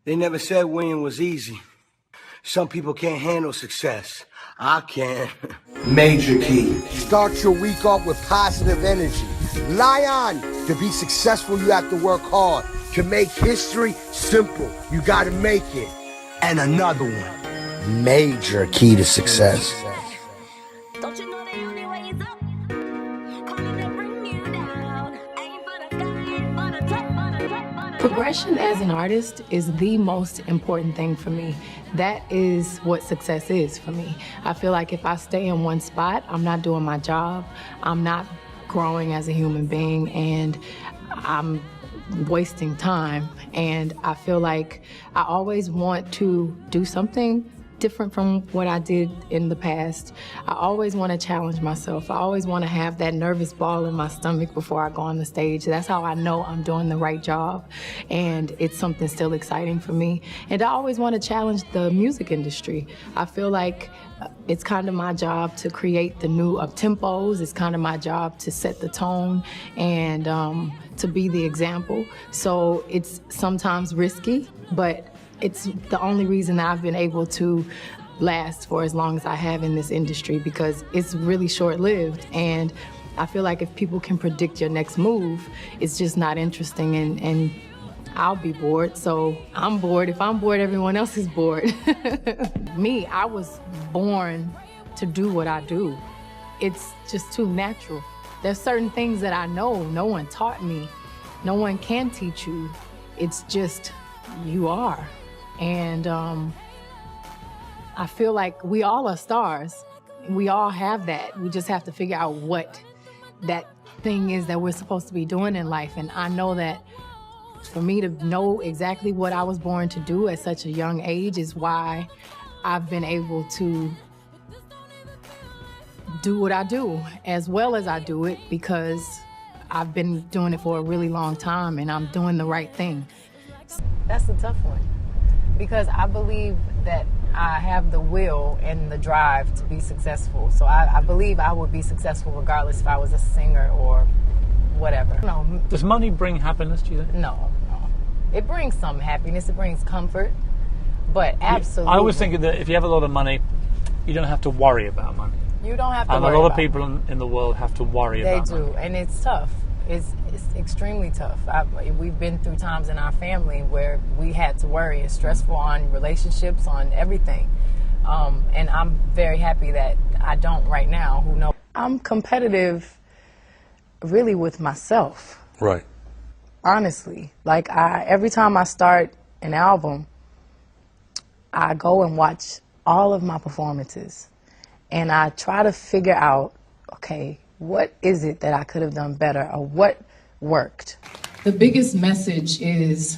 They never said winning was easy. Some people can't handle success. I can. Major key. Start your week off with positive energy. Lion, to be successful, you have to work hard. To make history simple, you gotta make it. And another one. Major key to success. Don't you know the only way is up? Coming to bring you down. Aim for the sky, aim for the top, for the top, for the top. Progression as an artist is the most important thing for me. That is what success is for me. I feel like if I stay in one spot, I'm not doing my job, I'm not growing as a human being, and I'm wasting time. And I feel like I always want to do something different from what I did in the past. I always want to challenge myself. I always want to have that nervous ball in my stomach before I go on the stage. That's how I know I'm doing the right job, and it's something still exciting for me. And I always want to challenge the music industry. I feel like it's kind of my job to create the new up-tempos. It's kind of my job to set the tone and to be the example. So it's sometimes risky, but it's the only reason that I've been able to last for as long as I have in this industry, because it's really short-lived. And I feel like if people can predict your next move, it's just not interesting, and I'll be bored. So I'm bored. If I'm bored, everyone else is bored. Me, I was born to do what I do. It's just too natural. There's certain things that I know no one taught me. No one can teach you. It's just you are. And I feel like we all are stars. We all have that. We just have to figure out what that thing is that we're supposed to be doing in life. And I know that for me to know exactly what I was born to do at such a young age is why I've been able to do what I do as well as I do it, because I've been doing it for a really long time and I'm doing the right thing. That's a tough one, because I believe that I have the will and the drive to be successful. So I believe I would be successful regardless if I was a singer or whatever. No. Does money bring happiness, do you think? No. It brings some happiness, it brings comfort, but absolutely. I always think that if you have a lot of money, you don't have to worry about money. You don't have to worry about it. And a lot of people in the world have to worry about money. They do, and it's tough. It's extremely tough. We've been through times in our family where we had to worry. It's stressful on relationships, on everything. And I'm very happy that I don't right now. Who knows? I'm competitive really with myself. Right. Honestly. Like, every time I start an album, I go and watch all of my performances. And I try to figure out, okay, what is it that I could have done better, or what worked? The biggest message is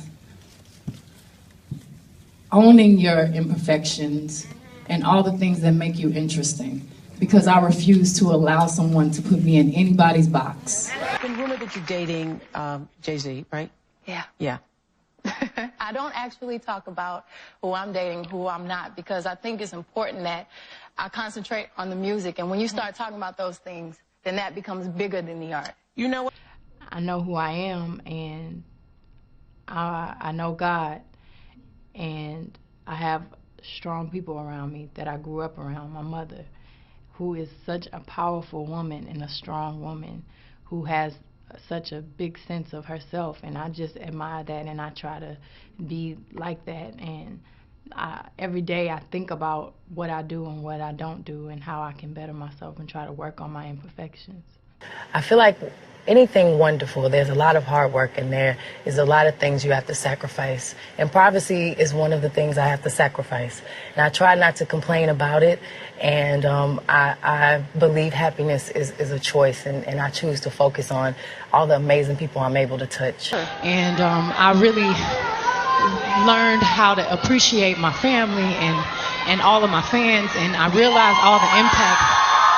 owning your imperfections and all the things that make you interesting, because I refuse to allow someone to put me in anybody's box. It's been rumored that you're dating Jay-Z, right? Yeah. Yeah. I don't actually talk about who I'm dating, who I'm not, because I think it's important that I concentrate on the music. And when you start talking about those things, then that becomes bigger than the art. You know what? I know who I am, and I know God, and I have strong people around me that I grew up around. My mother, who is such a powerful woman and a strong woman, who has such a big sense of herself, and I just admire that, and I try to be like that. And every day I think about what I do and what I don't do and how I can better myself and try to work on my imperfections. I feel like anything wonderful, there's a lot of hard work in there. There's a lot of things you have to sacrifice. And privacy is one of the things I have to sacrifice. And I try not to complain about it. And I believe happiness is a choice. And I choose to focus on all the amazing people I'm able to touch. And I really learned how to appreciate my family and all of my fans. And I realized all the impact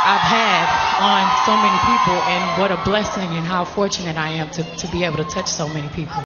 I've had on so many people, and what a blessing and how fortunate I am to be able to touch so many people.